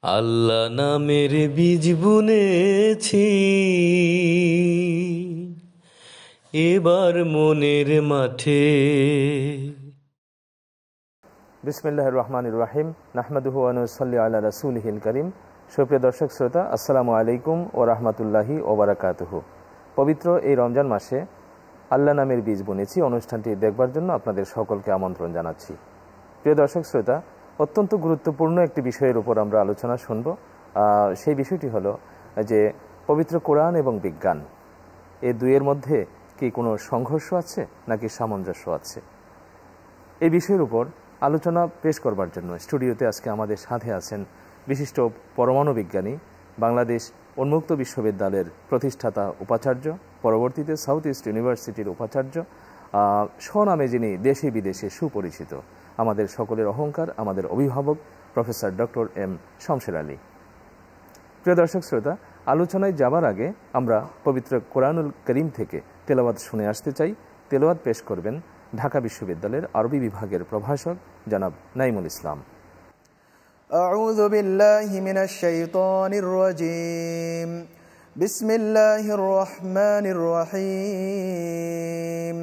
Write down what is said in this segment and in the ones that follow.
আল্লাহ নামের বীজ বুনেছি এবার মনের মাঠে। বিসমিল্লাহির রহমানির রহিম। নাহমাদুহু ওয়া নুসাল্লি আলা রাসূলিহিল কারীম। সুপ্রিয় দর্শক শ্রোতা, আসসালামু আলাইকুম ওয়া রাহমাতুল্লাহি ওয়া বারাকাতুহু। পবিত্র এই রমজান মাসে আল্লাহ নামের বীজ বুনেছি অনুষ্ঠানটি দেখবার জন্য আপনাদের সকলকে আমন্ত্রণ জানাচ্ছি। প্রিয় দর্শক শ্রোতা, অত্যন্ত গুরুত্বপূর্ণ একটি বিষয়ের উপর আমরা আলোচনা শুনব। সেই বিষয়টি হলো যে পবিত্র কোরআন এবং বিজ্ঞান, এই দুইয়ের মধ্যে কি কোনো সংঘর্ষ আছে নাকি সামঞ্জস্য আছে? এই বিষয়ের উপর আলোচনা পেশ করবার জন্য স্টুডিওতে আজকে আমাদের সাথে আছেন বিশিষ্ট পরমাণু বিজ্ঞানী, বাংলাদেশ উন্মুক্ত বিশ্ববিদ্যালয়ের প্রতিষ্ঠাতা উপাচার্য, পরবর্তীতে সাউথ ইস্ট ইউনিভার্সিটির উপাচার্য, স্বনামে যিনি দেশে বিদেশে সুপরিচিত, আমাদের সকলের অহংকার, আমাদের অভিভাবক professor doctor M Shamsher Ali. প্রিয় দর্শক শ্রোতা, আলোচনায় যাবার আগে আমরা পবিত্র কোরআনুল করিম থেকে তেলাওয়াত শুনে আসতে চাই। তেলাওয়াত পেশ করবেন ঢাকা বিশ্ববিদ্যালয়ের আরবি বিভাগের প্রভাষক জনাব নাইমুল ইসলাম। আউযু বিল্লাহি মিনাশ শাইতানির রাজীম। বিসমিল্লাহির রহমানির রহিম।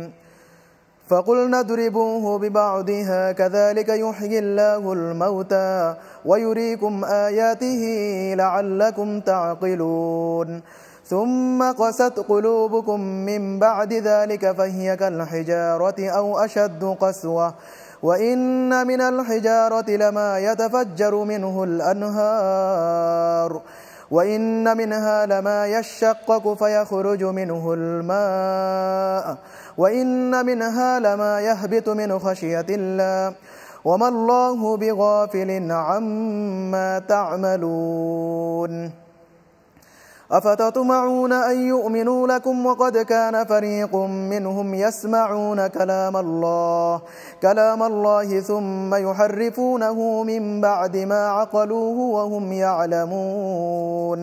فقلنا اضربوه ببعضها كذلك يحيي الله الموتى ويريكم آياته لعلكم تعقلون ثم قست قلوبكم من بعد ذلك فهي كالحجارة أو أشد قسوة وإن من الحجارة لما يتفجر منه الأنهار وإن منها لما يشقق فيخرج منه الماء وإن منها لما يهبط من خشية الله وما الله بغافل عما تعملون أفتطمعون أن يؤمنوا لكم وقد كان فريق منهم يسمعون كلام الله ثم يحرفونه من بعد ما عقلوه وهم يعلمون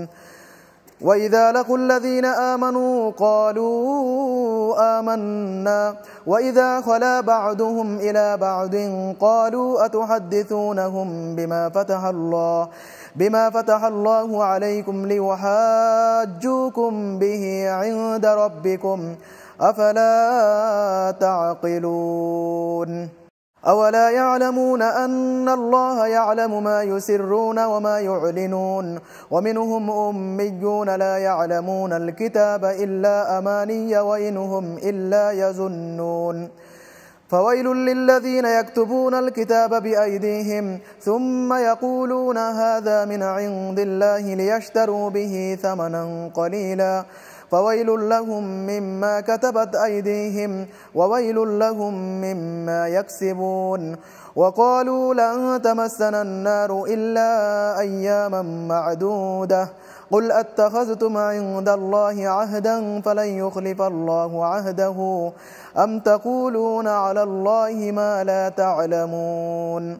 وإذا لقوا الذين آمنوا قالوا آمنا وإذا خلا بعضهم إلى بعض قالوا أتحدثونهم بما فتح الله عليكم ليحاجوكم به عند ربكم أفلا تعقلون أولا يعلمون أن الله يعلم ما يسرون وما يعلنون ومنهم أميون لا يعلمون الكتاب إلا أماني وإنهم إلا يظنون فويل للذين يكتبون الكتاب بأيديهم ثم يقولون هذا من عند الله ليشتروا به ثمنا قليلا فويل لهم مما كتبت أيديهم وويل لهم مما يكسبون وقالوا لن تمسنا النار إلا أياما معدودة قل أتخذتم عند الله عهدا فلن يخلف الله عهده أم تقولون على الله ما لا تعلمون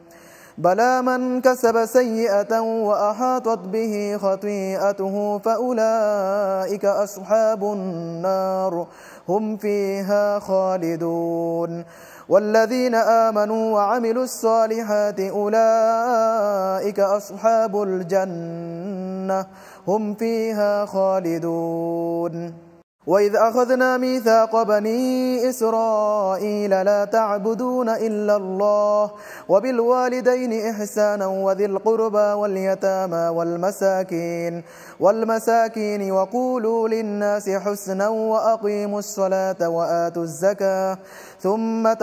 بلى من كسب سيئة وأحاطت به خطيئته فأولئك أصحاب النار هم فيها خالدون والذين آمنوا وعملوا الصالحات أولئك أصحاب الجنة هم فيها خالدون وإذ أخذنا ميثاق بني إسرائيل لا تعبدون إلا الله وبالوالدين إحسانا وذي القربى واليتامى والمساكين وقولوا للناس حسنا وأقيموا الصلاة وآتوا الزكاة ثم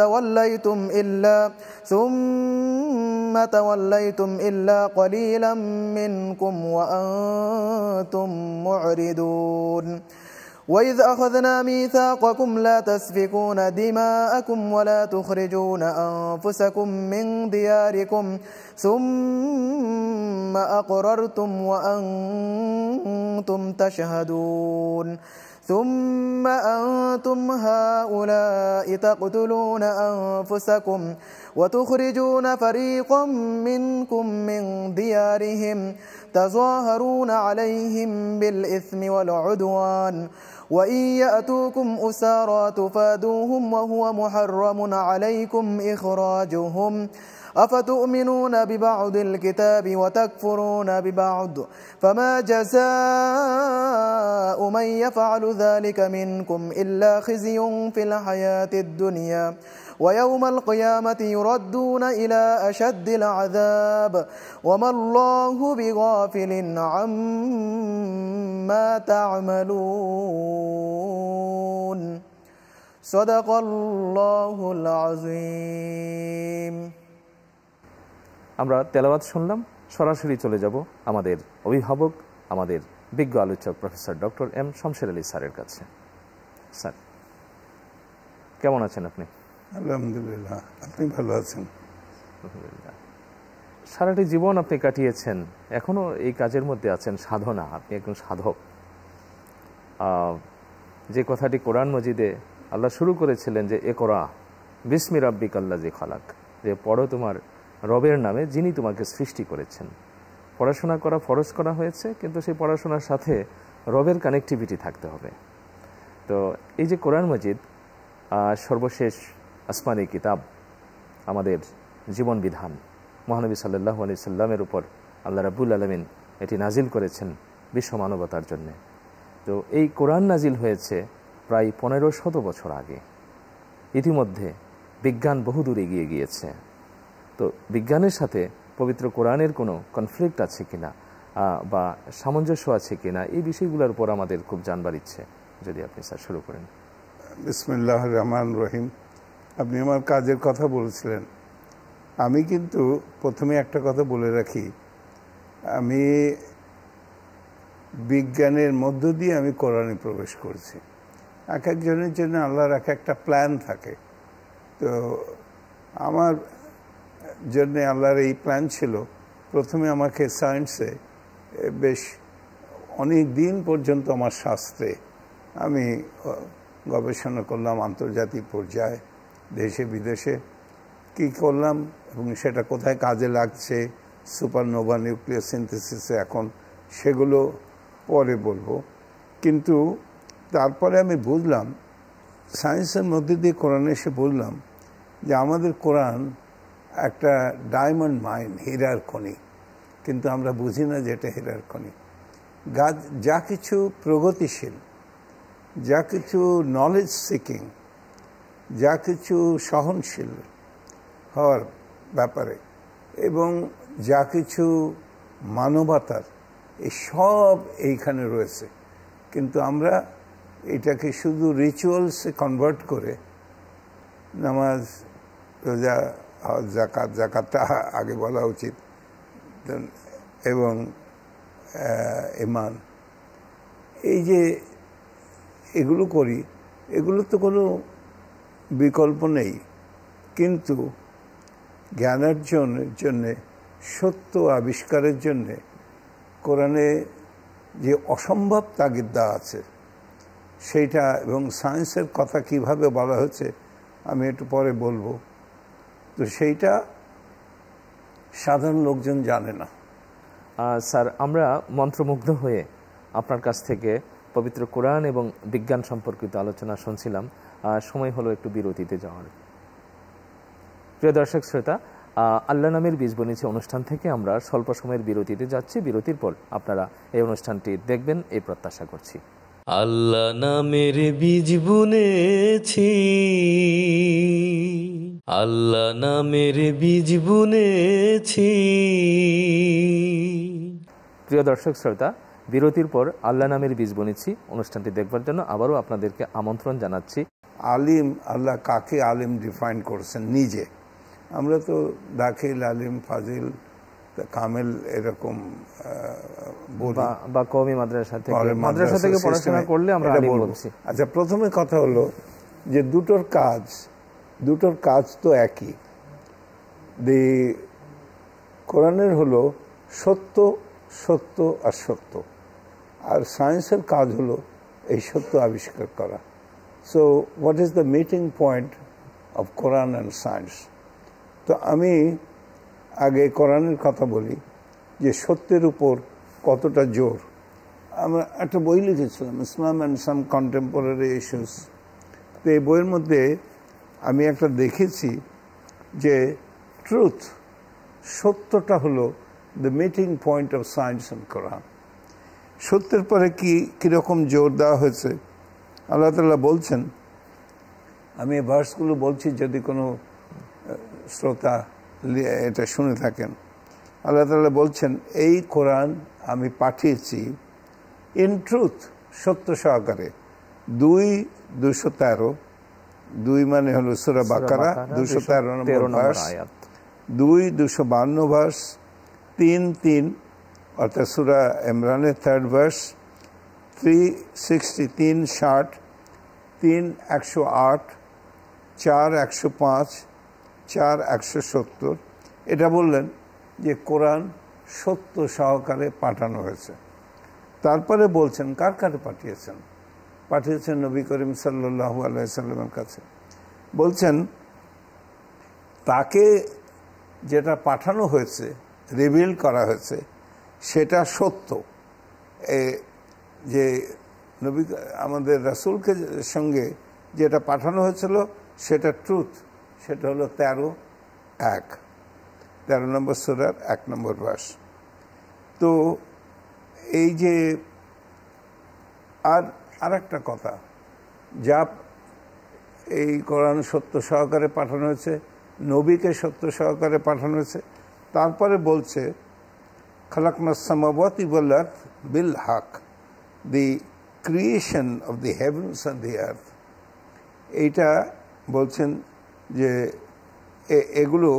توليتم إلا قليلا منكم وأنتم معرضون وإذ أخذنا ميثاقكم لا تسفكون دماءكم ولا تخرجون أنفسكم من دياركم ثم أقررتم وأنتم تشهدون ثم أنتم هؤلاء تقتلون أنفسكم وتخرجون فريقا منكم من ديارهم تظاهرون عليهم بالإثم والعدوان وإن يأتوكم أسارى تفادوهم وهو محرم عليكم إخراجهم أفتؤمنون ببعض الكتاب وتكفرون ببعض فما جزاء من يفعل ذلك منكم إلا خزي في الحياة الدنيا ويوم القيامة يردون إلى أشد العذاب وما الله بغافل عما تعملون صدق الله العظيم। আমরা তেলাওয়াত শুনলাম, সরাসরি চলে যাব আমাদের অভিভাবক, আমাদের বিজ্ঞ আলোচক professor doctor M Shamsher Ali স্যারের কাছে। স্যার, কেমন আছেন আপনি? আলহামদুলিল্লাহ, আপনি ভালো আছেন? আলহামদুলিল্লাহ। সারাটি জীবন আপনি কাটিয়েছেন, এখনো এই কাজের মধ্যে আছেন, সাধনা, আপনি একজন সাধক। যে কথাটি কোরআন মজিদে আল্লাহ শুরু করেছিলেন যে ইকরা বিসমি রাব্বিকাল্লাযী খালাক, যে পড়ো তোমার রবের নামে যিনি তোমাকে সৃষ্টি করেছেন। পড়াশোনা করা ফরজ করা হয়েছে, কিন্তু সেই পড়াশোনার সাথে রবের কানেক্টিভিটি থাকতে হবে। তো এই যে কোরআন মজিদ সর্বশেষ আসমানি কিতাব, আমাদের জীবন বিধান, মহানবী সাল্লাল্লাহু আলাইহি সাল্লামের উপর আল্লাহ রাব্বুল আলামিন এটি নাজিল করেছেন বিশ্ব মানবতার জন্য। তো এই কোরআন নাজিল হয়েছে প্রায় 1500 বছর আগে। ইতিমধ্যে বিজ্ঞান বহুদূর এগিয়ে গিয়েছে। তো বিজ্ঞানের সাথে পবিত্র কোরআনের কোনো কনফ্লিক্ট আছে কিনা বা সামঞ্জস্য আছে কিনা, এই বিষয়গুলোর উপর আমাদের খুব জানবার ইচ্ছে, যদি আপনি স্যার শুরু করেন। বিসমিল্লাহির রহমানির রহিম। আপনি আমার কাজের কথা বলছিলেন, আমি কিন্তু প্রথমে একটা কথা বলে রাখি, আমি বিজ্ঞানের মধ্য দিয়ে আমি কোরআনে প্রবেশ করছি। এক একজনের জন্য আল্লাহর এক একটা প্ল্যান থাকে। তো আমার জন্য আল্লাহর এই প্ল্যান ছিল, প্রথমে আমাকে সায়েন্সে বেশ অনেক দিন পর্যন্ত আমার শাস্ত্রে আমি গবেষণা করলাম, আন্তর্জাতিক পর্যায়ে দেশে বিদেশে কী করলাম এবং সেটা কোথায় কাজে লাগছে, সুপারনোভা নিউক্লিয়ার সিনথেসিসে, এখন সেগুলো পরে বলবো। কিন্তু তারপরে আমি বুঝলাম, সায়েন্সের মধ্যে দিয়ে কোরআনে এসে বুঝলাম যে আমাদের কোরআন একটা ডায়মন্ড মাইন, হীরার খনি, কিন্তু আমরা বুঝি না যে এটা হীরার খনি। যা কিছু প্রগতিশীল, যা কিছু নলেজ সিকিং, যা কিছু সহনশীল হওয়ার ব্যাপারে এবং যা কিছু মানবতার, এই সব এইখানে রয়েছে। কিন্তু আমরা এটাকে শুধু রিচুয়ালসে কনভার্ট করে, নামাজ, রোজা, হজ, জাকাত, জাকাতটা আগে বলা উচিত, এবং ঈমান, এই যে এগুলো করি, এগুলো তো কোনো বিকল্প নেই। কিন্তু জ্ঞানার্জনের জন্যে, সত্য আবিষ্কারের জন্যে কোরআনে যে অসম্ভব তাগিদ দেওয়া আছে সেইটা, এবং সায়েন্সের কথা কিভাবে বলা হচ্ছে আমি একটু পরে বলবো। তো সেইটা সাধারণ লোকজন জানে না। স্যার, আমরা মন্ত্রমুগ্ধ হয়ে আপনার কাছ থেকে পবিত্র কোরআন এবং বিজ্ঞান সম্পর্কিত আলোচনা শুনছিলাম। সময় হলো একটু বিরতিতে যাওয়ার। প্রিয় দর্শক শ্রোতা, আল্লাহ নামের বীজ বুনেছি অনুষ্ঠান থেকে আমরা স্বল্প সময়ের বিরতিতে যাচ্ছি। বিরতির পর আপনারা এই অনুষ্ঠানটি দেখবেন এই প্রত্যাশা করছি। আল্লাহ নামের বীজ বুনেছি, আল্লাহ নামের বীজ বুনেছি। প্রিয় দর্শক শ্রোতা, বিরতির পর আল্লাহ নামের বীজ বুনেছি অনুষ্ঠানটি দেখবার জন্য আবারও আপনাদেরকে আমন্ত্রণ জানাচ্ছি। আলিম, আল্লাহ কাকে আলিম ডিফাইন করছেন নিজে? আমরা তো দাখিল, আলিম, ফাজিল, কামেল এরকম বা কওমি মাদ্রাসা থেকে পড়াশোনা করলে আমরা আলিম বলছি। আচ্ছা, প্রথমে কথা হলো যে দুটোর কাজ তো একই। কোরআনের হলো সত্য, সত্য আর সত্য, আর সায়েন্সের কাজ হলো এই সত্য আবিষ্কার করা। So what is the meeting point of Quran and science? তো আমি আগে কোরআনের কথা বলি যে সত্যের উপর কতটা জোর। আমরা একটা বই লিখেছিলাম, ইসলাম অ্যান্ড সাম কন্টেম্পোরারি ইস্যুস। তো এই বইয়ের মধ্যে আমি একটা দেখেছি যে ট্রুথ সত্যটা হলো the meeting point of science and Quran. সত্যের পরে কীরকম জোর দেওয়া হয়েছে আল্লাহ তাআলা বলছেন। আমি এই ভার্সগুলো বলছি যদি কোনো শ্রোতা এটা শুনে থাকেন। আল্লাহ তাআলা বলছেন, এই কোরআন আমি পাঠিয়েছি ইন ট্রুথ, সত্য সহকারে। 2:213, 2 মানে হলো সূরা বাকারা 213 নম্বর ভার্স, 2:252 ভার্স, 3:3 অর্থাৎ সূরা ইমরানের 3rd ভার্স, 3:60, 3:60, 3:108, 4:105, 4:170। এটা বললেন যে কোরআন সত্য সহকারে পাঠানো হয়েছে। তারপরে বলছেন কার কাছে পাঠিয়েছেন? পাঠিয়েছেন নবী করিম সাল্লাল্লাহু আলাইহি সাল্লামের কাছে। বলছেন তাকে যেটা পাঠানো হয়েছে, রিভিল করা হয়েছে, সেটা সত্য। যে নবী আমাদের রাসূলকে সঙ্গে যেটা পাঠানো হয়েছিল সেটা ট্রুথ, সেটা হলো 13 নম্বর সূরার 1 নম্বর ভার্স। তো এই যে আর একটা কথা, যা এই কোরআন সত্য সহকারে পাঠানো হয়েছে, নবীকে সত্য সহকারে পাঠানো হয়েছে। তারপরে বলছে খালাকনাস সামাওয়াতি ওয়াল আরদ বিল হক, the creation of the heavens and the earth. এইটা বলছেন যে এগুলো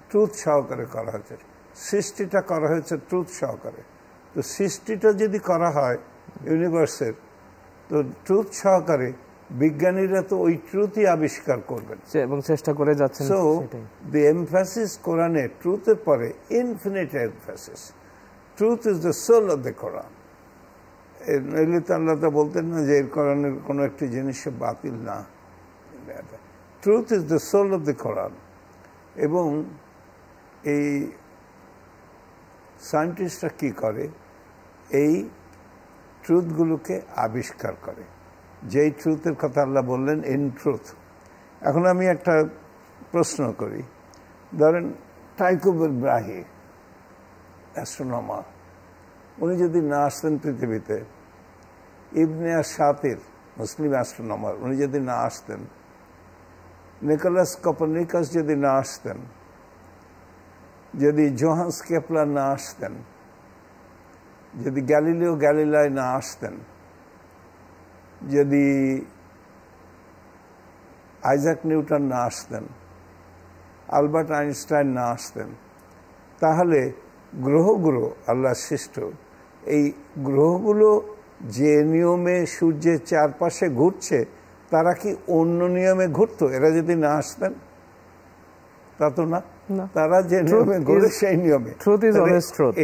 ট্রুথ সহকারে করা হয়েছে, সৃষ্টিটা করা হয়েছে ট্রুথ সহকারে। তো সৃষ্টিটা যদি করা হয় ইউনিভার্সের, তো ট্রুথ সহকারে বিজ্ঞানীরা তো ওই ট্রুথই আবিষ্কার করবেন এবং চেষ্টা করে যাচ্ছেন। সো দি এমফাসিস কোরআনে ট্রুথের পরে infinite emphasis. Truth is the soul of the Quran. নইলে তো আল্লাহ তা বলতেন না যে এর কোরআনের কোনো একটি জিনিস বাতিল না। Truth is the soul of the Quran. এবং এই সায়েন্টিস্টরা কি করে, এই ট্রুথগুলোকে আবিষ্কার করে, যেই ট্রুথের কথা আল্লাহ বললেন ইন ট্রুথ। এখন আমি একটা প্রশ্ন করি, ধরেন টাইকো ব্রাহি অ্যাস্ট্রোনমার, উনি যদি না আসতেন পৃথিবীতে, ইবনে আশ-শাতির মুসলিম অ্যাস্ট্রোনমার, উনি যদি না আসতেন, নিকোলাস কোপারনিকাস যদি না আসতেন, যদি জোহান্স কেপলার না আসতেন, যদি গ্যালিলিও গ্যালিলাই না আসতেন, যদি আইজাক নিউটন না আসতেন, আলবার্ট আইনস্টাইন না আসতেন, তাহলে গ্রহগুলো আল্লাহ সৃষ্ট, এই গ্রহগুলো যে নিয়মে সূর্যের চারপাশে ঘুরছে, তারা কি অন্য নিয়মে ঘুরতো এরা যদি না আসতেন? তা তো না। তারা যে নিয়মে ঘুরে সেই নিয়মে।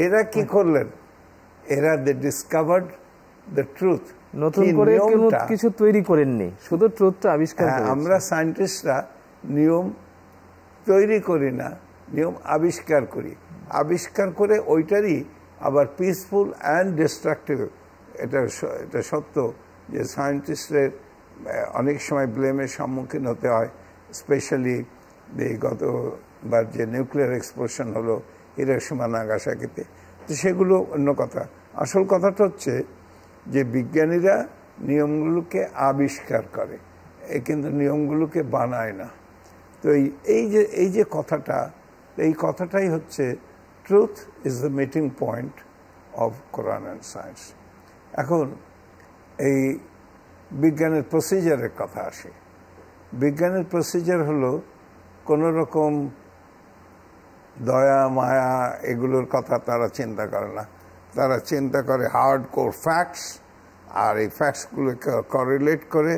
এরা কি করলেন? এরা দে ডিসকভার্ড দ্য ট্রুথ। নতুন করে কিছু তৈরি করেননি, শুধু ট্রুথটা আবিষ্কার করেছেন। আমরা সায়েন্টিস্টরা নিয়ম তৈরি করি না, নিয়ম আবিষ্কার করি। আবিষ্কার করে ওইটারই আবার পিসফুল অ্যান্ড ডিস্ট্রাকটিভ। এটা সত্য যে সায়েন্টিস্টদের অনেক সময় ব্লেমের সম্মুখীন হতে হয়, স্পেশালি গতবার যে নিউক্লিয়ার এক্সপ্লোশন হলো হিরোশিমা নাগাসাকিতে। তো সেগুলো অন্য কথা। আসল কথাটা হচ্ছে যে বিজ্ঞানীরা নিয়মগুলোকে আবিষ্কার করে, কিন্তু নিয়মগুলোকে বানায় না। তো এই যে কথাটা, এই কথাটাই হচ্ছে truth is the meeting point of Quran and science. এখন এই বিজ্ঞানের প্রসিজারের কথা আসে। বিজ্ঞানের প্রসিজার হলো কোনো রকম দয়া মায়া এগুলোর কথা তারা চিন্তা করে না। তারা চিন্তা করে হার্ড কোর ফ্যাক্টস, আর এই ফ্যাক্টসগুলোকে করিলেট করে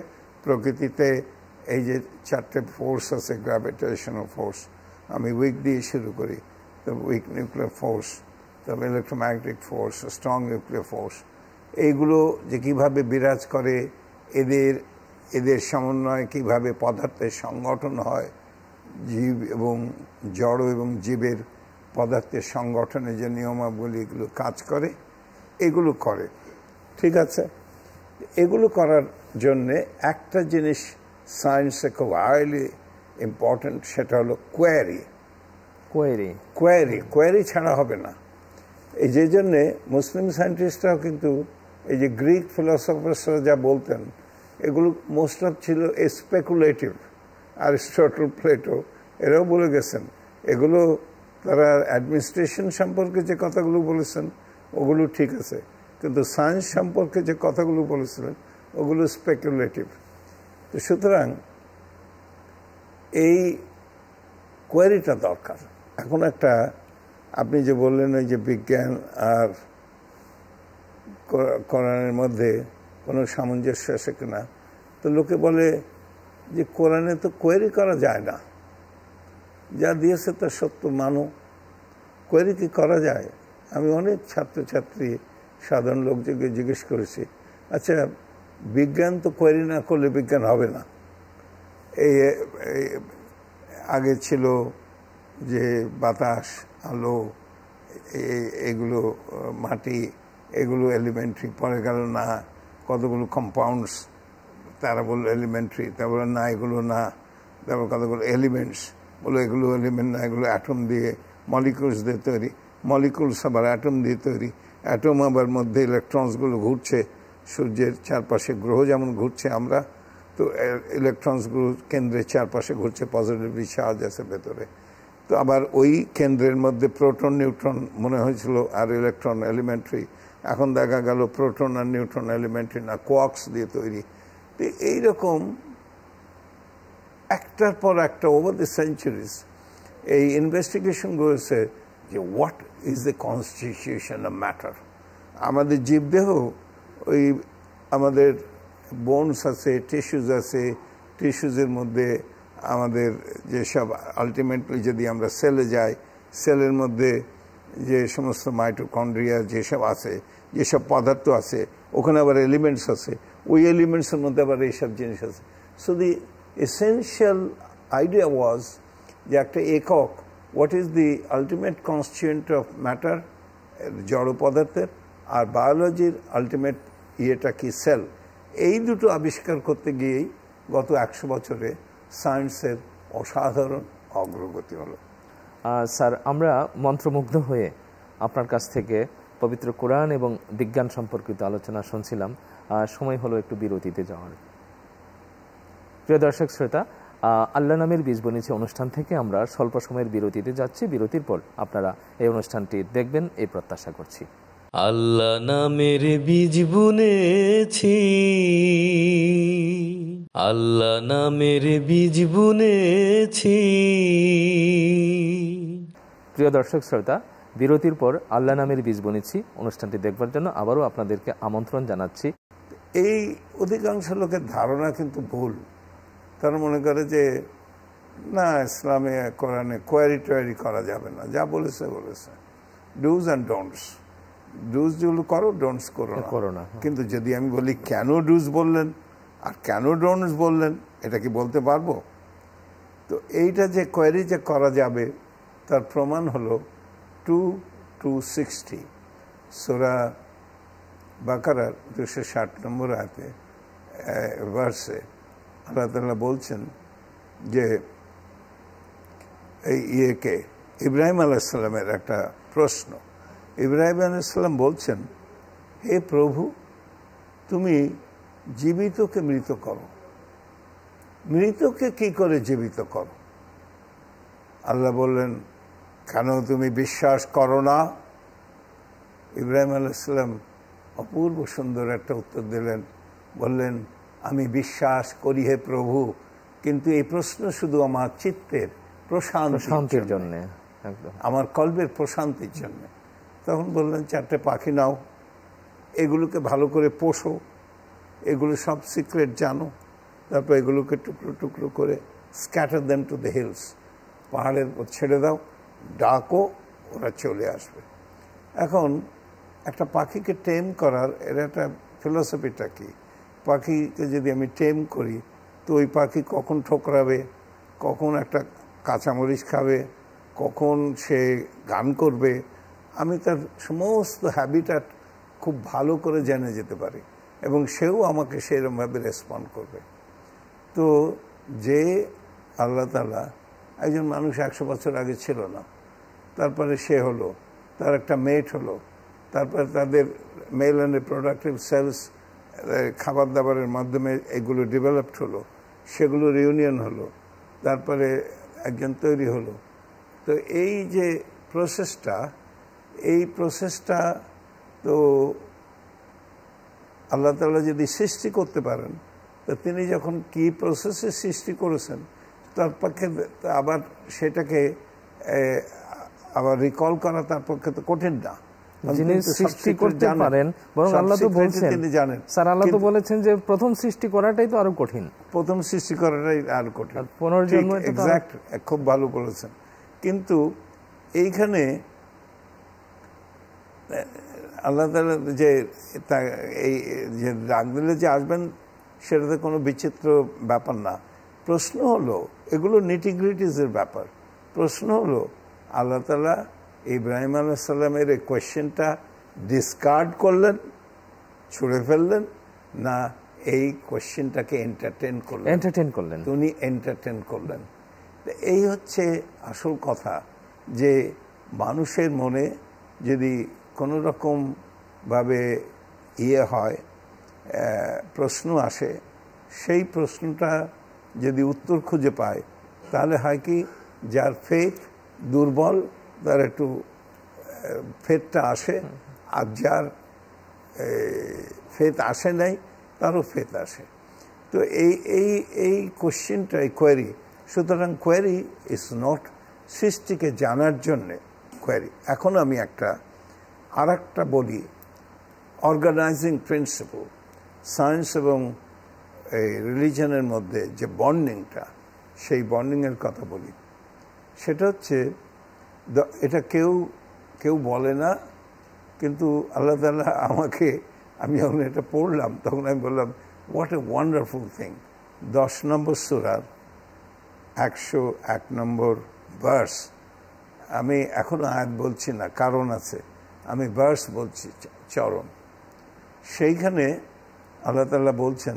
প্রকৃতিতে এই যে 4টে ফোর্স আছে, গ্র্যাভিটেশনাল ফোর্স, আমি উইক দিয়ে শুরু করি, তো উইক নিউক্লিয়ার ফোর্স, তবে electromagnetic force, strong nuclear force, এইগুলো যে কীভাবে বিরাজ করে, এদের সমন্বয়ে কীভাবে পদার্থের সংগঠন হয়, জীব এবং জড় এবং জীবের পদার্থের সংগঠনে যে নিয়মাবলী এগুলো কাজ করে, এগুলো করে। ঠিক আছে, এগুলো করার জন্যে একটা জিনিস সায়েন্সে খুব হাইলি ইম্পর্ট্যান্ট, সেটা হলো কোয়ারি। কোয়ারি ছাড়া হবে না। এই যে জন্যে মুসলিম সায়েন্টিস্টরাও কিন্তু এই যে গ্রিক ফিলোসফার্সরা যা বলতেন এগুলো মোস্ট অফ ছিল স্পেকুলেটিভ। অ্যারিস্টটল, প্লেটো এরাও বলে গেছেন এগুলো। তারা অ্যাডমিনিস্ট্রেশন সম্পর্কে যে কথাগুলো বলেছেন ওগুলো ঠিক আছে, কিন্তু সায়েন্স সম্পর্কে যে কথাগুলো বলেছিলেন ওগুলো স্পেকুলেটিভ। তো সুতরাং এই কোয়ারিটা দরকার। এখন একটা আপনি যে বললেন ওই যে বিজ্ঞান আর কোরআনের মধ্যে কোনো সামঞ্জস্য আছে কিনা, তো লোকে বলে যে কোরআনে তো কোয়েরি করা যায় না, যা দিয়েছে তা সত্য মানো, কোয়েরি কি করা যায়? আমি অনেক ছাত্রছাত্রী সাধারণ লোকজনকে জিজ্ঞেস করেছি, আচ্ছা বিজ্ঞান তো কোয়েরি না করলে বিজ্ঞান হবে না। এই আগে ছিল যে বাতাস, আলো, এগুলো মাটি, এগুলো এলিমেন্টারি, পরে গেল না কতগুলো কম্পাউন্ডস, তারা বললো এলিমেন্টারি, তারপরে না এগুলো না, তারপর কতগুলো এলিমেন্টস, বলো এগুলো এলিমেন্ট না, এগুলো অ্যাটম দিয়ে মলিকুলস দিয়ে তৈরি, মলিকুলস আবার অ্যাটম দিয়ে তৈরি, অ্যাটম আবার মধ্যে ইলেকট্রনসগুলো ঘুরছে সূর্যের চারপাশে, গ্রহ যেমন ঘুরছে আমরা, তো ইলেকট্রনসগুলো কেন্দ্রের চারপাশে ঘুরছে, পজিটিভলি চার্জ আছে ভেতরে। তো আবার ওই কেন্দ্রের মধ্যে প্রোটন নিউট্রন মনে হয়েছিল আর ইলেকট্রন এলিমেন্টারি, এখন দেখা গেল প্রোটন আর নিউট্রন এলিমেন্টারি না, কোয়ার্কস দিয়ে তৈরি। তো এইরকম একটার পর একটা ওভার দ্য সেঞ্চুরিজ এই ইনভেস্টিগেশন করেছে যে what is the constitution of matter. আমাদের জীবদেহ ওই আমাদের বোনস আছে, টিস্যুজ আছে, টিস্যুজের মধ্যে আমাদের যেসব আলটিমেটলি যদি আমরা সেলে যাই, সেলের মধ্যে যে সমস্ত মাইটোকন্ড্রিয়া যেসব আছে, যেসব পদার্থ আছে, ওখানে আবার এলিমেন্টস আছে, ওই এলিমেন্টসের মধ্যে আবার এইসব জিনিস আছে। সো দি এসেনশিয়াল আইডিয়া ওয়াজ যে একটা একক, what is the ultimate constituent of matter, জড় পদার্থের, আর বায়োলজির আলটিমেট ইয়েটা কি, সেল। এই দুটো আবিষ্কার করতে গিয়েই গত 100 বছরে সায়েন্সের অসাধারণ অগ্রগতি হলো। স্যার, আমরা মন্ত্রমুগ্ধ হয়ে আপনার কাছ থেকে পবিত্র কোরআন এবং বিজ্ঞান সম্পর্কিত আলোচনা শুনছিলাম। সময় হলো একটু বিরতিতে যাওয়ার। প্রিয় দর্শক শ্রোতা, আল্লাহ নামের বীজ বুনেছি অনুষ্ঠান থেকে আমরা স্বল্প সময়ের বিরতিতে যাচ্ছি। বিরতির পর আপনারা এই অনুষ্ঠানটি দেখবেন এই প্রত্যাশা করছি। আল্লাহ নামের বীজ বুনেছি, আল্লাহ নামের বীজ বুনেছি। প্রিয় দর্শক শ্রোতা, বিরতির পর আল্লাহ নামের বীজ বুনেছি অনুষ্ঠানটি দেখবার জন্য আবারও আপনাদেরকে আমন্ত্রণ জানাচ্ছি। এই অধিকাংশ লোকের ধারণা কিন্তু ভুল। তারা মনে করে যে না, ইসলামে কোরআনে কোয়ারি টোয়ারি করা যাবে না, যা বলেছে বলেছে, ডুজ অ্যান্ড ডোন্টস। ডুজ যেগুলো করো, ডোন্টস করো না। কিন্তু যদি আমি বলি কেন ডুজ বললেন আর কেন ডোন্টস বললেন, এটা কি বলতে পারবো? তো এইটা যে কোয়ারি যে করা যাবে তার প্রমাণ হলো 2:260 সূরা বাকারার 260 নম্বর আয়াতে ভার্সে আল্লাহ তাআলা বলছেন যে এই ইয়েকে ইব্রাহিম আলাইহিস সালামের একটা প্রশ্ন। ইব্রাহিম আলাইহিস সালাম বলছেন, হে প্রভু, তুমি জীবিতকে মৃত করো, মৃতকে কি করে জীবিত করো? আল্লাহ বললেন, কেন তুমি বিশ্বাস করো না? ইব্রাহিম আলাইহিস সালাম অপূর্ব সুন্দর একটা উত্তর দিলেন, বললেন, আমি বিশ্বাস করি হে প্রভু, কিন্তু এই প্রশ্ন শুধু আমার চিত্তের প্রশান্তির জন্য, আমার কল্পের প্রশান্তির জন্য। তখন বললেন, 4টে পাখি নাও, এগুলোকে ভালো করে পোষো, এগুলো সব সিক্রেট জানো, তারপর এগুলোকে টুকরো টুকরো করে scatter them to the hills, পাহাড়ের উপর ছেড়ে দাও, ডাকো, ওরা চলে আসবে। এখন একটা পাখিকে টেম করার এর একটা ফিলসফিটা কি? পাখিকে যদি আমি টেম করি তো ওই পাখি কখন ঠোকরাবে, কখন একটা কাঁচামরিচ খাবে, কখন সে গান করবে, আমি তার সমস্ত হ্যাবিটাট খুব ভালো করে জেনে যেতে পারি এবং সেও আমাকে সেরকমভাবে রেসপন্ড করবে। তো যে আল্লাহ তাআলা, একজন মানুষ 100 বছর আগে ছিল না, তারপরে সে হলো, তার একটা মেট হলো, তারপরে তাদের মেল অ্যান্ড রিপ্রোডাক্টিভ সেলস খাবার দাবারের মাধ্যমে এগুলো ডেভেলপড হলো, সেগুলোর ইউনিয়ন হলো, তারপরে একজন তৈরি হলো। তো এই যে প্রসেসটা, এই প্রসেসটা তো আল্লাহ তাআলা যদি সৃষ্টি করতে পারেন, তো তিনি যখন কি প্রসেসে সৃষ্টি করেছেন তার পক্ষে আবার সেটাকে আবার রিকল করা তার পক্ষে তো কঠিন না। যিনি সৃষ্টি করতে পারেন, বরং আল্লাহ তো বলছেন, তিনি জানেন। স্যার আল্লাহ তো বলেছেন যে প্রথম সৃষ্টি করাটাই তো আরো কঠিন, প্রথম সৃষ্টি করাটাই আরো কঠিন, পুনর্জন্ম। এক্সাক্ট, খুব ভালো বলেছেন। কিন্তু এইখানে আল্লাহ তাআলা যে এই যে ডাক দিলে যে আসবেন সেটাতে কোনো বিচিত্র ব্যাপার না। প্রশ্ন হলো, এগুলো নিটিগ্রিটিজের ব্যাপার। প্রশ্ন হলো আল্লাহ তাআলা ইব্রাহিম আলাইহিস সালামের এই কোয়েশ্চেনটা ডিসকার্ড করলেন, ছুঁড়ে ফেললেন, না এই কোয়েশ্চেনটাকে এন্টারটেইন করলেন? উনি এন্টারটেইন করলেন। এই হচ্ছে আসল কথা, যে মানুষের মনে যদি কোনো রকম ভাবে হয়, প্রশ্ন আসে, সেই প্রশ্নটা যদি উত্তর খুঁজে পায়, তাহলে হয় কি, যার ফেথ দুর্বল তার একটু ফেথটা আসে, আর যার ফেথ আসে নাই তারও ফেথ আসে। তো এই কোশ্চেনটা, এই কোয়েরি, সুতরাং কোয়েরি ইজ নট সৃষ্টিকে জানার জন্যে কোয়েরি। এখন আমি আর একটা বলি, অর্গানাইজিং প্রিন্সিপল সায়েন্স এবং এই রিলিজনের মধ্যে যে বন্ডিংটা, সেই বন্ডিংয়ের কথা বলি। সেটা হচ্ছে, এটা কেউ বলে না, কিন্তু আল্লাহ তাআলা আমাকে, আমি যখন এটা পড়লাম তখন আমি বললাম, what a wonderful thing. 10 number সূরার 101 নম্বর ভার্স, আমি এখনো আয়াত বলছি না, কারণ আছে, আমি ভার্স বলছি, চরণ। সেইখানে আল্লাহ তাআলা বলছেন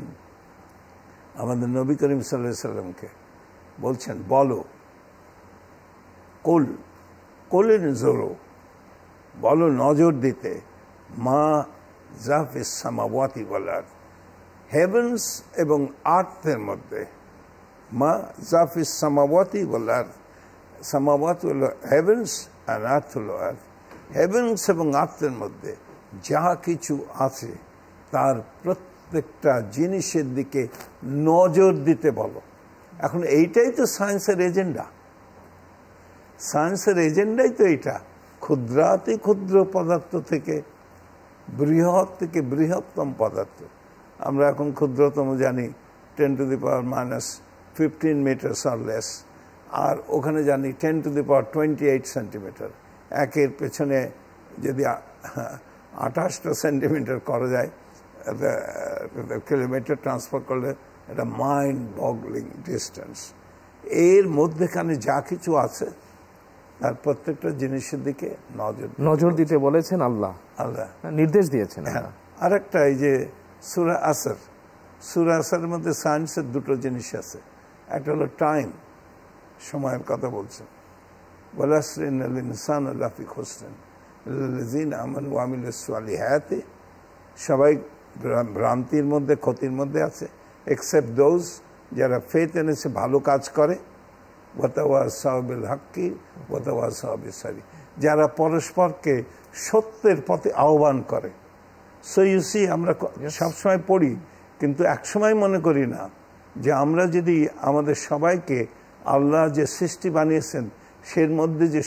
আমাদের নবী করিম সাল্লাল্লাহু আলাইহি সাল্লামকে, বলছেন, বলো, কোলেন জোরো, বলো নজর দিতে, মা জাফিস সামাওয়াতি ওয়াল আরদ, হেভেন্স এবং আর্থের মধ্যে, মা জাফিস সামাওয়াতি ওয়াল আরদ, সামাওয়াত হলো হেভেন্স আর আর্থ হলো আর্থ। হেভেন্স এবং আর্থের মধ্যে যা কিছু আছে তার প্রত্যেকটা জিনিসের দিকে নজর দিতে বলো। এখন এইটাই তো সায়েন্সের এজেন্ডা, সায়েন্সের এজেন্ডাই তো এইটা, ক্ষুদ্রাতি ক্ষুদ্র পদার্থ থেকে বৃহত্তম পদার্থ। আমরা এখন ক্ষুদ্রতম জানি 10⁻⁻15 মিটার্স আর লেস, আর ওখানে জানি 10⁻28 সেন্টিমিটার। একের পেছনে যদি 28টা সেন্টিমিটার করা যায়, কিলোমিটার ট্রান্সফার করলে, এটা মাইন্ড বগলিং ডিস্টেন্স। এর মধ্যেখানে যা কিছু আছে তার প্রত্যেকটা জিনিসের দিকে নজর দিতে বলেছেন আল্লাহ নির্দেশ দিয়েছেন। আর একটা, এই যে সূরা আসরের মধ্যে সায়েন্সের দুটো জিনিস আছে। একটা হলো টাইম, সময়ের কথা বলছেন, ওয়াল আসরি ইন্নাল ইনসানা লাফি খুসরিন ইল্লাল্লাযিনা আমানু ওয়া আমিলুস সালিহাতি, সবাই ভ্রান্তির মধ্যে, ক্ষতির মধ্যে আছে, এক্সেপ্ট দোজ, যারা ফেথ এনেছে, ভালো কাজ করে, ওয়াতাওয়াসাউ বিল হাক্কি ওয়াতাওয়াসাউ বিস সাবর, যারা পরস্পরকে সত্যের পথে আহ্বান করে। সো ইউ সি, আমরা সবসময় পড়ি, কিন্তু একসময় মনে করি না যে আমরা যদি আমাদের সবাইকে আল্লাহ যে সৃষ্টি বানিয়েছেন সের মধ্যে যে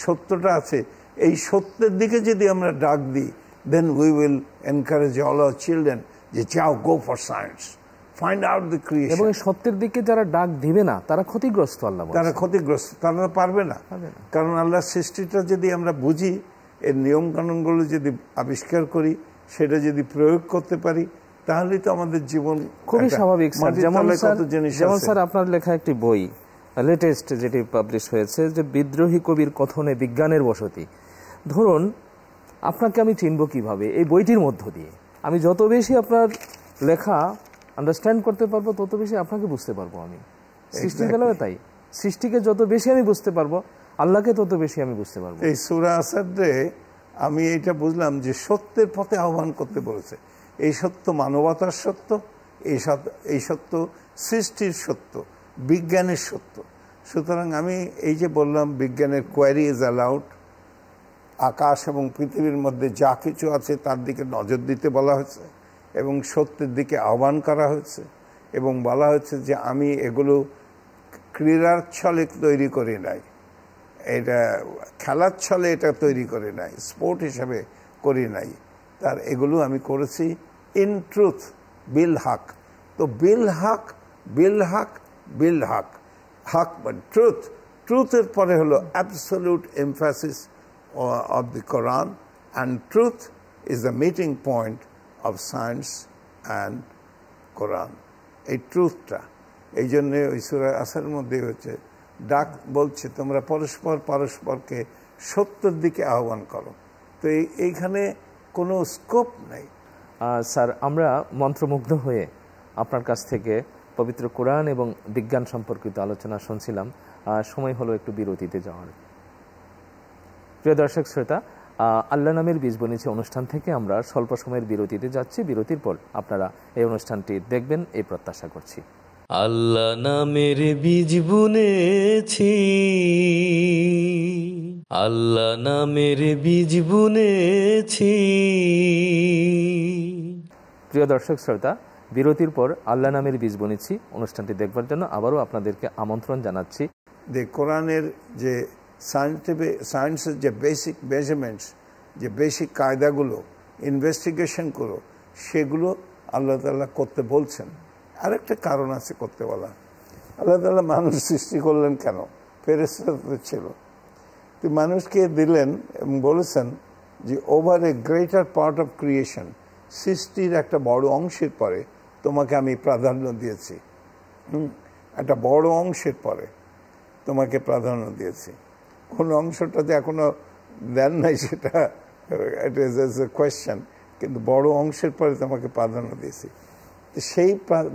সত্যটা আছে, এই সত্যের দিকে যদি আমরা ডাক দিই, then we will encourage all our children যে যাও, go for science, find out the creation. এবং সত্যের দিকে যারা ডাক দিবে না তারা ক্ষতিগ্রস্ত, আল্লাহ বলেন তারা ক্ষতিগ্রস্ত, তারা পারবে না। কারণ আল্লাহর সৃষ্টিটা যদি আমরা বুঝি, এর নিয়ম কানুনগুলো যদি আবিষ্কার করি, সেটা যদি প্রয়োগ করতে পারি, তাহলেই তো আমাদের জীবন খুবই স্বাভাবিক। যেমন স্যার আপনার লেখা একটি বই লেটেস্ট যেটি পাবলিশ হয়েছে, যে বিদ্রোহী কবির কথনে বিজ্ঞানের বসতি। ধরুন, আপনাকে আমি চিনব কিভাবে? এই বইটির মধ্য দিয়ে। আমি যত বেশি আপনার লেখা আন্ডারস্ট্যান্ড করতে পারবো, তত বেশি আপনাকে বুঝতে পারবো। আমি সৃষ্টির বেলায় তাই, সৃষ্টিকে যত বেশি আমি বুঝতে পারবো, আল্লাহকে তত বেশি আমি বুঝতে পারবো। এই সূরা আসরে আমি এটা বুঝলাম যে সত্যের পথে আহ্বান করতে বলেছে। এই সত্য মানবতার সত্য, এই সত্য সৃষ্টির সত্য, বিজ্ঞানের সত্য। সুতরাং আমি এই যে বললাম বিজ্ঞানের কোয়ারি ইজ অ্যালাউড, আকাশ এবং পৃথিবীর মধ্যে যা কিছু আছে তার দিকে নজর দিতে বলা হয়েছে এবং সত্যের দিকে আহ্বান করা হয়েছে এবং বলা হয়েছে যে আমি এগুলো ক্রীড়ার ছলে তৈরি করি নাই, এটা খেলার ছলে এটা তৈরি করি নাই, স্পোর্ট হিসাবে করি নাই, তার এগুলো আমি করেছি ইন ট্রুথ বিল হক। তো বিল হক, বিল হক, বিল হক, হক মানে ট্রুথ, ট্রুথের পরে হলো absolute emphasis of the Quran, and truth is the meeting point of science and Quran. এই ট্রুথটা এই জন্যে ওই সূরা আসরের মধ্যে হচ্ছে ডাক বলছে তোমরা পরস্পরকে সত্যের দিকে আহ্বান করো। তো এইখানে কোনো স্কোপ নেই। স্যার, আমরা মন্ত্রমুগ্ধ হয়ে আপনার কাছ থেকে পবিত্র কোরআন এবং বিজ্ঞান সম্পর্কিত আলোচনা শুনছিলাম। সময় হলো একটু বিরতিতে যাওয়ার। প্রিয় দর্শক শ্রোতা, আল্লাহ নামের বীজ বুনেছি অনুষ্ঠান থেকে আমরা স্বল্প সময়ের বিরতিতে যাচ্ছি। বিরতির পর আপনারা এই অনুষ্ঠানটি দেখবেন এই প্রত্যাশা করছি। আল্লাহ নামের বীজ বুনেছি, আল্লাহ নামের বীজ বুনেছি। প্রিয় দর্শক শ্রোতা, বিরতির পর আল্লাহ নামের বীজ বুনেছি অনুষ্ঠানটি দেখবার জন্য আবারও আপনাদেরকে আমন্ত্রণ জানাচ্ছি। কোরআনের যে সায়েন্সের যে বেসিক মেজারমেন্টস, যে বেসিক কায়দাগুলো ইনভেস্টিগেশন করো, সেগুলো আল্লাহ তাআলা করতে বলছেন। আরেকটা কারণ আছে করতে বলা। আল্লাহ তাআলা মানুষ সৃষ্টি করলেন কেন? ফেরেশতা ছিল, তো মানুষকে দিলেন এবং বলেছেন যে over a greater part of creation, সৃষ্টির একটা বড় অংশের পরে তোমাকে আমি প্রাধান্য দিয়েছি। একটা বড় অংশের পরে তোমাকে প্রাধান্য দিয়েছি। কোন অংশটাতে এখনো দেন নাই সেটা ইট ইজ এ কোয়েশ্চেন, কিন্তু বড় অংশের পরে তোমাকে প্রাধান্য দিয়েছি। সেই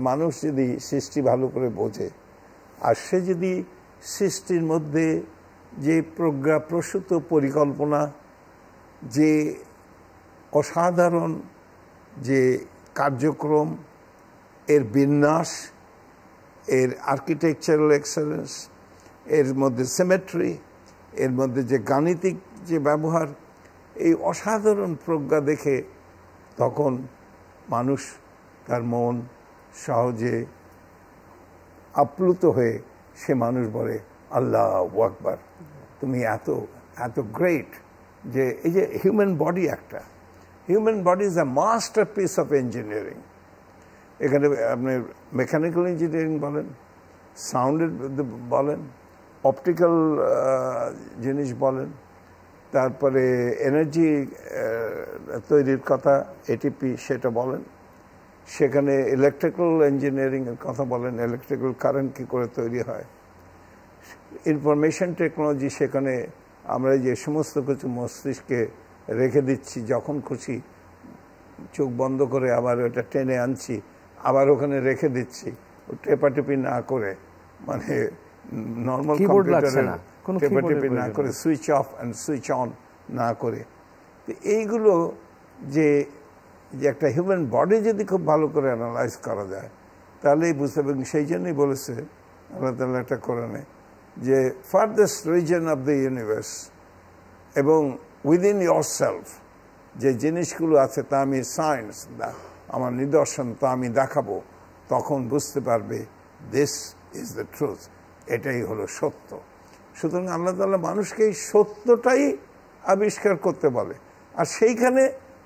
মানুষ যদি সৃষ্টি ভালো করে বোঝে, আর সে যদি সৃষ্টির মধ্যে যে প্রসূত পরিকল্পনা, যে অসাধারণ যে কার্যক্রম, এর বিন্যাস, এর আর্কিটেকচারাল এক্সেলেন্স, এর মধ্যে সিমেট্রি, এর মধ্যে যে গাণিতিক যে ব্যবহার, এই অসাধারণ প্রজ্ঞা দেখে তখন মানুষ তার মন সহজে আপ্লুত হয়ে সে মানুষ বলে আল্লাহু আকবার, তুমি এত এত গ্রেট। যে এই যে হিউম্যান বডি, একটা human body is a masterpiece of engineering. এখানে আপনি মেকানিক্যাল ইঞ্জিনিয়ারিং বলেন, সাউন্ডের বলেন, অপটিক্যাল জিনিস বলেন, তারপরে এনার্জি তৈরির কথা এটিপি সেটা বলেন, সেখানে ইলেকট্রিক্যাল ইঞ্জিনিয়ারিংয়ের কথা বলেন, ইলেকট্রিক্যাল কারেন্ট কী করে তৈরি হয়, ইনফরমেশন টেকনোলজি, সেখানে আমরা যে সমস্ত কিছু মস্তিষ্কে রেখে দিচ্ছি, যখন খুশি চোখ বন্ধ করে আবার ওটা টেনে আনছি, আবার ওখানে রেখে দিচ্ছি, টেপাটেপি না করে, মানে নর্মাল কম্পিউটারের টেপাটেপি না করে, switch off and switch on না করে। তো এইগুলো যে একটা হিউম্যান বডি যদি খুব ভালো করে অ্যানালাইজ করা যায় তাহলেই বুঝতে পারবেন। সেই জন্যই বলেছে আল্লাহ তাআলা একটা কোরআনে যে farthest reason of the universe এবং উইদিন ইয়োরসেলফ যে জিনিসগুলো আছে তা আমি সায়েন্স, আমার নিদর্শন তা আমি দেখাবো, তখন বুঝতে পারবে দিস ইজ দ্য ট্রুথ, এটাই হলো সত্য। সুতরাং আল্লাহ তাআলা মানুষকে এই সত্যটাই আবিষ্কার করতে বলে। আর সেইখানে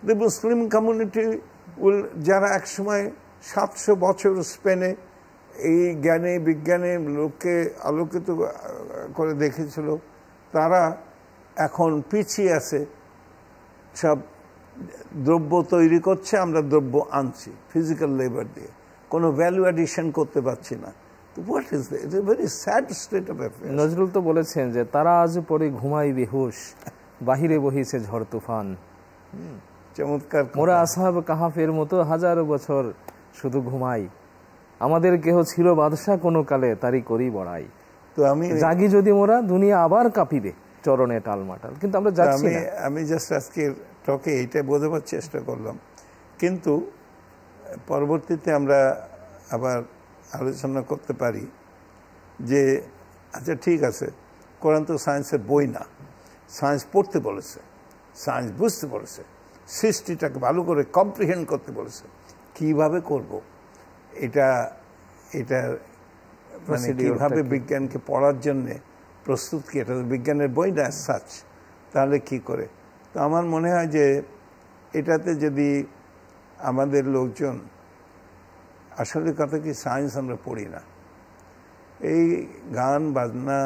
দ্য মুসলিম কমিউনিটি যারা একসময় 700 বছর স্পেনে এই জ্ঞানে বিজ্ঞানে লোককে আলোকিত করে দেখেছিল, তারা এখন পিছিয়ে আছে। সব দ্রব্য তৈরি করছে, আমরা দ্রব্য আনছি ফিজিক্যাল লেবার দিয়ে, কোনো ভ্যালু অ্যাডিশন করতে পারছি না। What is that? It's a very sad state of affairs. Nazrul তো বলেছেন যে তারা আজ পরে ঘুমাই বেহুশ, বাহিরে বহিছে ঝড় তুফান। চমৎকার। মোরা আসহাব কাহাফের মতো হাজারো বছর শুধু ঘুমাই, আমাদের কেহ ছিল বাদশা কোনো কালে, তারই করি বড়াই। তো আমি জাগি যদি মোরা দুনিয়া আবার কাঁপিবে চরণে টালমাটাল, কিন্তু আমরা যাচ্ছি আমি না। আমি জাস্ট আজকের টকে এইটা বোঝাবার চেষ্টা করলাম, কিন্তু পরবর্তীতে আমরা আবার আলোচনা করতে পারি যে আচ্ছা ঠিক আছে, কোরআন তো সায়েন্সের বই না, সায়েন্স পড়তে বলেছে, সায়েন্স বুঝতে বলেছে, সৃষ্টিটাকে ভালো করে কম্প্রিহেন্ড করতে বলেছে, কিভাবে করব এটা এটা মানে কিভাবে বিজ্ঞানকে পড়ার জন্যে প্রস্তুত, কি এটা তো বিজ্ঞানের বই না সাচ, তাহলে কি করে? তো আমার মনে হয় যে এটাতে যদি আমাদের লোকজন, আসলে কথা কি সায়েন্স আমরা পড়ি না, এই গান বাজনা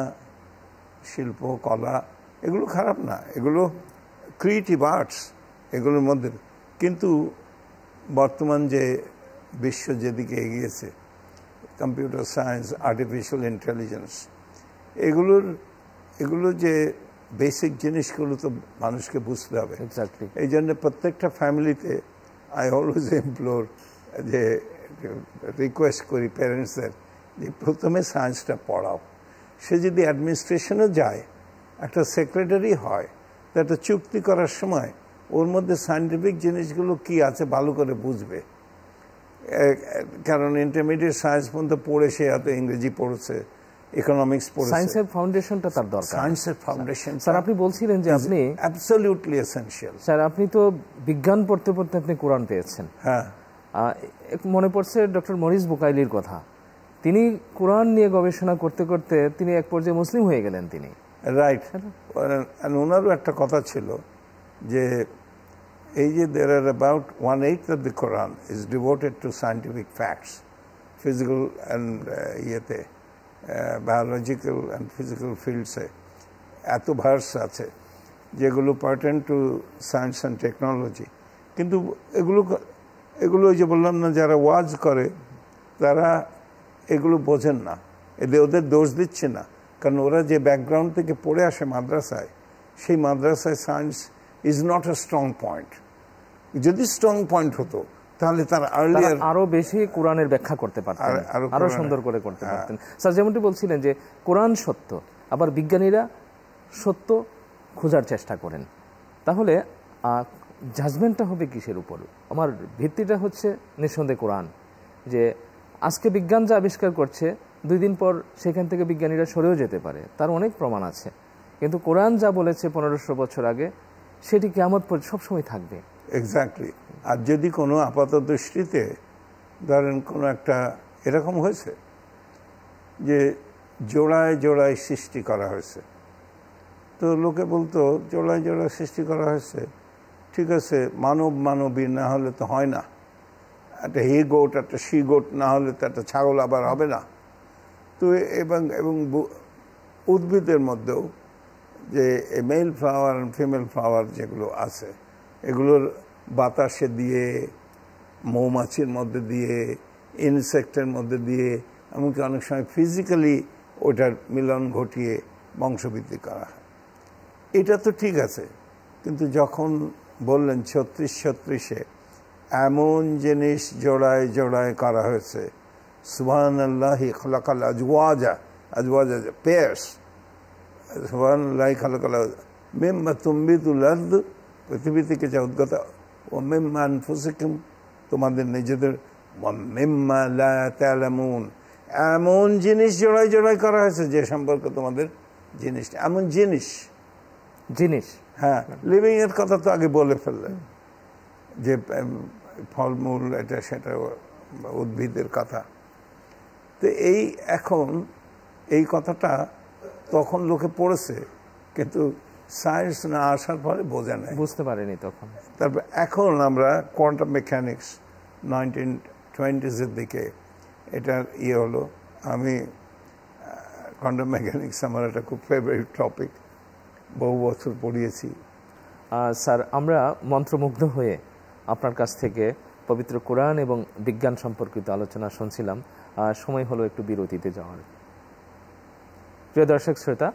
শিল্প কলা এগুলো খারাপ না, এগুলো ক্রিয়েটিভ আর্টস এগুলোর মধ্যে, কিন্তু বর্তমান যে বিশ্ব যেদিকে এগিয়েছে, কম্পিউটার সায়েন্স, আর্টিফিশিয়াল ইন্টেলিজেন্স, এগুলো যে বেসিক জিনিসগুলো তো মানুষকে বুঝতে হবে। এক্স্যাক্টলি, এই জন্য প্রত্যেকটা ফ্যামিলিতে আই অলওয়েজ এমপ্লোর, যে রিকোয়েস্ট করি প্যারেন্টসদের যে প্রথমে সায়েন্সটা পড়াও। সে যদি অ্যাডমিনিস্ট্রেশনে যায়, একটা সেক্রেটারি হয়, তো একটা চুক্তি করার সময় ওর মধ্যে সায়েন্টিফিক জিনিসগুলো কি আছে ভালো করে বুঝবে, কারণ ইন্টারমিডিয়েট সায়েন্স পর্যন্ত পড়ে সে এত ইংরেজি পড়েছে, ইকোনমিক্স পড়েছে, সায়েন্সের ফাউন্ডেশনটা তার দরকার। সায়েন্সের ফাউন্ডেশন স্যার আপনি বলছিলেন যে আপনি অ্যাবসলিউটলি এসেনশিয়াল। স্যার আপনি তো বিজ্ঞান পড়তে পড়তে আপনি কোরআন পেয়েছেন। হ্যাঁ, মনে পড়ছে ডক্টর মরিস বুকাইলির কথা, তিনি কোরআন নিয়ে গবেষণা করতে করতে তিনি এক পর্যায়ে মুসলিম হয়ে গেলেন। তিনি রাইট, ওনারও একটা কথা ছিল যে এই যে there are about 1/8 of the Quran is devoted to scientific facts, physical and ইয়েতে biological and physical fields-এ এত ভার্স আছে যেগুলো পার্টেন টু সায়েন্স অ্যান্ড টেকনোলজি, কিন্তু এগুলো ওই যে বললাম না, যারা ওয়াজ করে তারা এগুলো বোঝেন না, ওদের দোষ দিচ্ছে না, কারণ ওরা যে ব্যাকগ্রাউন্ড থেকে পড়ে আসে মাদ্রাসায়, সেই মাদ্রাসায় science is not a strong point. যদি স্ট্রং পয়েন্ট হতো তাহলে তারা আরো বেশি কোরআনের ব্যাখ্যা করতে পারতেন, আরো সুন্দর করে করতে পারতেন। স্যার যেমনটি বলছিলেন যে কোরআন সত্য, আবার বিজ্ঞানীরা সত্য খোঁজার চেষ্টা করেন, তাহলে জাজমেন্টটা হবে কিসের উপর? আমার ভিত্তিটা হচ্ছে নিঃসন্দেহে কোরআন। যে আজকে বিজ্ঞান যা আবিষ্কার করছে, 2 দিন পর সেখান থেকে বিজ্ঞানীরা সরেও যেতে পারে, তার অনেক প্রমাণ আছে, কিন্তু কোরআন যা বলেছে 1500 বছর আগে, সেটি কিয়ামত পর্যন্ত সবসময় থাকবে। এক্স্যাক্টলি। আর যদি কোনো আপাত দৃষ্টিতে ধরেন কোনো একটা এরকম হয়েছে যে জোড়ায় জোড়ায় সৃষ্টি করা হয়েছে, তো লোকে বলতো জোড়ায় জোড়ায় সৃষ্টি করা হয়েছে, ঠিক আছে, মানব মানবী না হলে তো হয় না, একটা হি গোট একটা শি গোট না হলে তো একটা ছাগল আবার হবে না। তো এবং উদ্ভিদের মধ্যেও যে মেল ফ্লাওয়ার আর ফিমেল ফ্লাওয়ার যেগুলো আছে, এগুলোর বাতাসে দিয়ে, মৌমাছির মধ্যে দিয়ে, ইনসেক্টের মধ্যে দিয়ে, এমনকি অনেক সময় ফিজিক্যালি ওটার মিলন ঘটিয়ে বংশবৃদ্ধি করা হয়। এটা তো ঠিক আছে, কিন্তু যখন বললেন 36-36-এ এমন জিনিস জোড়ায় জোড়ায় করা হয়েছে, সুবহানাল্লাহি খালাকাল আজওয়াজা, আজওয়াজা পেয়ার্স, সুবহানাল্লাহি খালাকাল মিম্মা তুমবিতুল আরদ, পৃথিবী থেকে যা উদ্গত, ও মিম্মা আনফুসিকুম, তোমাদের নিজেদের, ওয়া মিম্মা লা তা'লামুন, এমন জিনিস জোড়ায় জোড়ায় করা হয়েছে যে সম্পর্কে তোমাদের জিনিস, এমন জিনিস হ্যাঁ, লিভিং এর কথা তো আগে বলে ফেললেন, যে ফলমূল এটা সেটা উদ্ভিদের কথা। তো এখন এই কথাটা তখন লোকে পড়েছে, কিন্তু সায়েন্স না আসার পরে বোঝে নাই, বুঝতে পারেনি তখন। তারপর এখন আমরা কোয়ান্টাম মেকানিক্স 1920s-এর দিকে এটার হলো। আমি কোয়ান্টাম মেকানিক্স আমার একটা খুব ফেভারিট টপিক, বহু বছর পড়িয়েছি। স্যার আমরা মন্ত্রমুগ্ধ হয়ে আপনার কাছ থেকে পবিত্র কোরআন এবং বিজ্ঞান সম্পর্কিত আলোচনা শুনছিলাম। সময় হলো একটু বিরতিতে যাওয়ার। প্রিয় দর্শক শ্রোতা,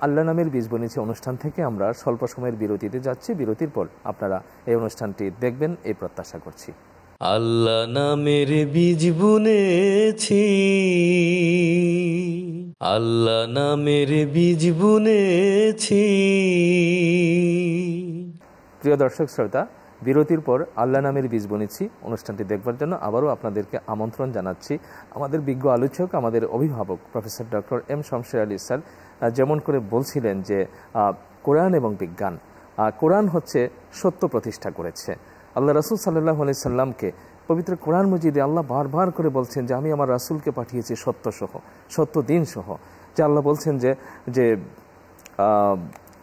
আল্লাহ নামের বীজ বুনেছি অনুষ্ঠান থেকে আমরা স্বল্প সময়ের বিরতিতে যাচ্ছি। বিরতির পর আপনারা এই অনুষ্ঠানটি দেখবেন এই প্রত্যাশা করছি। আল্লাহ নামের বীজ বুনেছি আল্লাহ নামের বীজ বুনেছি। প্রিয় দর্শক শ্রোতা, বিরতির পর আল্লাহ নামের বীজ বুনেছি অনুষ্ঠানটি দেখবার জন্য আবারও আপনাদেরকে আমন্ত্রণ জানাচ্ছি। আমাদের বিজ্ঞ আলোচক, আমাদের অভিভাবক professor doctor M Shamsher Ali sir যেমন করে বলছিলেন যে কোরআন এবং বিজ্ঞান, কোরআন হচ্ছে সত্য প্রতিষ্ঠা করেছে। আল্লাহ রাসূল সাল্লাল্লাহু আলাইহি সাল্লামকে পবিত্র কোরআন মজিদে আল্লাহ বারবার করে বলছেন যে আমি আমার রাসূলকে পাঠিয়েছি সত্যসহ, সত্য দিন সহ। যে আল্লাহ বলছেন যে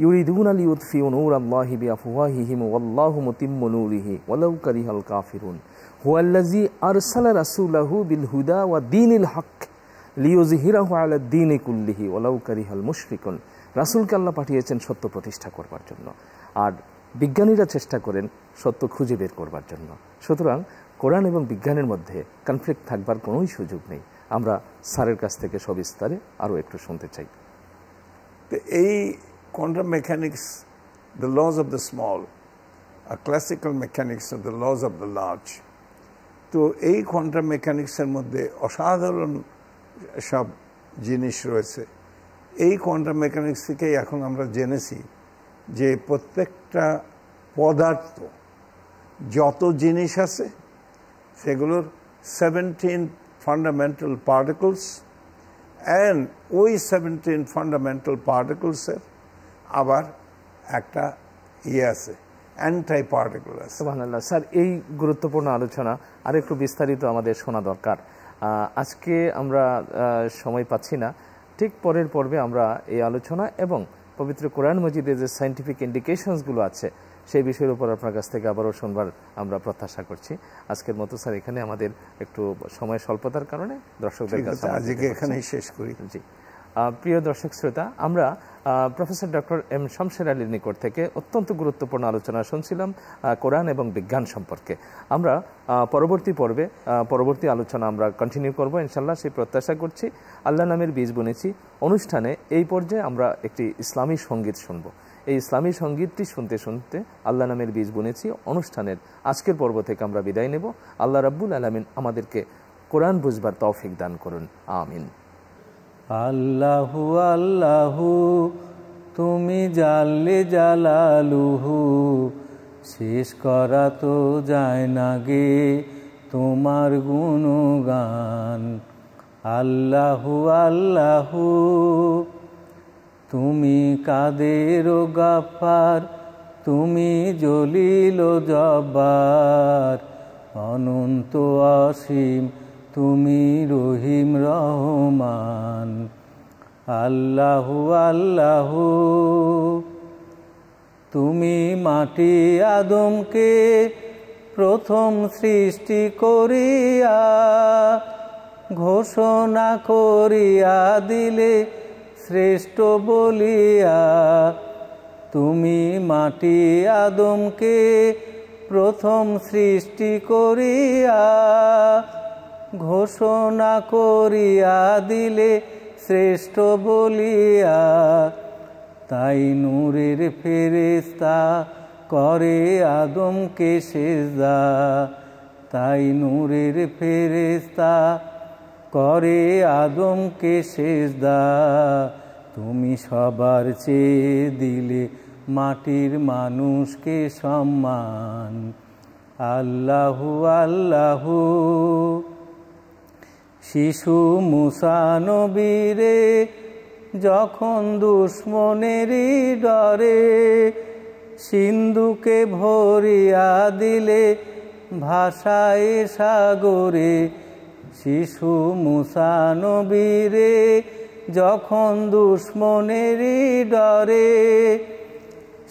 ইউরিদুনা লিইউতফিউ নূরাল্লাহি বিআফওয়াহিহিম ওয়াল্লাহু মুতিম্মু নূরিহি ওয়ালাউ কারিহাল কাফিরুন হুয়াল্লাযী আরসালা রাসূলাহু বিল হুদা ওয়া দীনিল হক লিইয়ুযহিরাহু আলাদ দীনি কুল্লিহি ওয়ালাউ কারিহাল মুশরিকুন। রাসূলকে আল্লাহ পাঠিয়েছেন সত্য প্রতিষ্ঠা করবার জন্য, আর বিজ্ঞানীরা চেষ্টা করেন সত্য খুঁজে বের করবার জন্য। সুতরাং কোরআন এবং বিজ্ঞানের মধ্যে কনফ্লিক্ট থাকবার কোনোই সুযোগ নেই। আমরা স্যারের কাছ থেকে সবিস্তারে আরও একটু শুনতে চাই। এই quantum mechanics, the laws of the small, are classical mechanics of the laws of the large. তো এই কোয়ান্টাম মেকানিক্সের মধ্যে অসাধারণ সব জিনিস রয়েছে। এই কোয়ান্টাম মেকানিক্স থেকেই এখন আমরা জেনেছি যে প্রত্যেকটা পদার্থ, যত জিনিস আছে সেগুলোর 17 ফান্ডামেন্টাল পার্টিকলস, অ্যান্ড ওই 17 ফান্ডামেন্টাল পার্টিকলসের আবার একটা আছে, অ্যান্টাই পার্টিকল আছে। সুবহানাল্লাহ। স্যার, এই গুরুত্বপূর্ণ আলোচনা আর একটু বিস্তারিত আমাদের শোনা দরকার। আজকে আমরা সময় পাচ্ছি না, ঠিক পরের পর্বে আমরা এই আলোচনা এবং পবিত্র কোরআন মজিদে যে সায়েন্টিফিক ইন্ডিকেশনসগুলো আছে সেই বিষয়ের উপর আপনার কাছ থেকে আবারও শুনবার আমরা প্রত্যাশা করছি। আজকের মতো স্যার এখানে আমাদের একটু সময় স্বল্পতার কারণে দর্শকদের কাছে আজকে এখানেই শেষ করি। জি, প্রিয় দর্শক শ্রোতা, আমরা প্রফেসর ডক্টর এম শমশের আলীর নিকট থেকে অত্যন্ত গুরুত্বপূর্ণ আলোচনা শুনছিলাম কোরআন এবং বিজ্ঞান সম্পর্কে। আমরা পরবর্তী আলোচনা আমরা কন্টিনিউ করব ইনশাল্লাহ, সেই প্রত্যাশা করছি। আল্লাহ নামের বীজ বুনেছি অনুষ্ঠানে এই পর্যায়ে আমরা একটি ইসলামী সঙ্গীত শুনব। এই ইসলামী সঙ্গীতটি শুনতে শুনতে আল্লাহ নামের বীজ বুনেছি অনুষ্ঠানের আজকের পর্ব থেকে আমরা বিদায় নেব। আল্লাহ রাব্বুল আলামিন আমাদেরকে কোরআন বুঝবার তৌফিক দান করুন, আমিন। আল্লাহু আল্লাহু তুমি জাল্লে জালালুহু, শেষ করা তো যায় না গে তোমার গুণগান। আল্লাহু আল্লাহু তুমি কাদের ও গাফফার, তুমি জলিল ও জব্বার, অনন্ত অসীম তুমি রহিম রহমান। আল্লাহু আল্লাহু তুমি মাটি আদমকে প্রথম সৃষ্টি করিয়া ঘোষণা করিয়া দিলে শ্রেষ্ঠ বলিয়া। তুমি মাটি আদমকে প্রথম সৃষ্টি করিয়া ঘোষণা করিয়া দিলে শ্রেষ্ঠ বলিয়া। তাই নূরের ফেরেশতা করে আদমকে সিজদা, তাই নূরের ফেরেশতা করে আদমকে সিজদা। তুমি সবার চেয়ে দিলে মাটির মানুষকে সম্মান। আল্লাহু আল্লাহু শিশু মুসা নবীরে যখন দুশ্মনেরই ডরে সিন্ধুকে ভরিয়া দিলে ভাষায় সাগরে। শিশু মুসা নবীরে যখন দুশ্মনেরই ডরে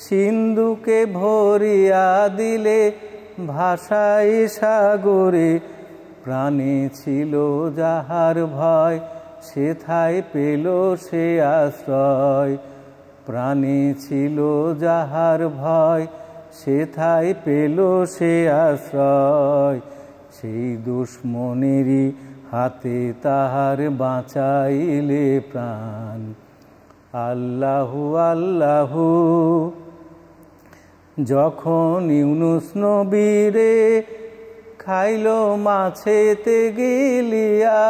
সিন্ধুকে ভরিয়া দিলে ভাষায় সাগরে। প্রাণে ছিল যাহার ভয় সেথায় পেল সে আশ্রয়। প্রাণে ছিল যাহার ভয় সেথায় পেল সে আশ্রয়। সেই দুশ্মনেরই হাতে তাহার বাঁচাইলে প্রাণ। আল্লাহু আল্লাহু যখন ইউনুস নবীরে খাইল মাছেতে গিলিয়া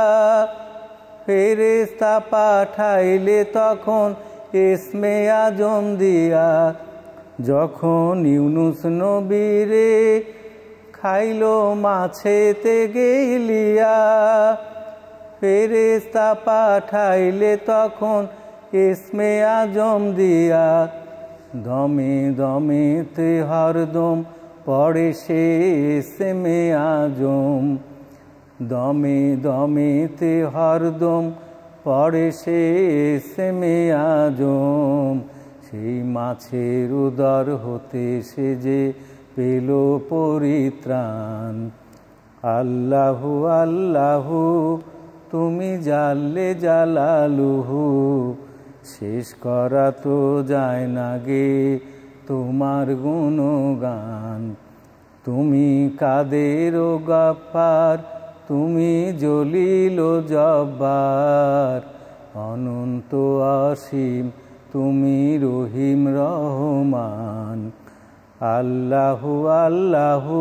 ফেরেশতা পাঠাইলে তখন ইসমে আজম দিয়া, যখন ইউনুস নবীরে খাইলো মাছেতে গেলিয়া। ফেরেশতা পাঠাইলে তখন ইসমে আজম দিয়া, দমে দমেতে হরদম পড়ে সে ইসমে আজম, দমে দমেতে হরদম পড়ে সে ইসমে আজম। সেই মাছের উদর হতে সে যে পেল পরিত্রাণ। আল্লাহু আল্লাহু তুমি জাল্লে জালালুহু, শেষ করা তো যায় না গে তোমার গুণগান। তুমি কাদের ও গাফফার, তুমি জলিল ও জব্বার, অনন্ত অসীম তুমি রহিম রহমান। আল্লাহু আল্লাহু।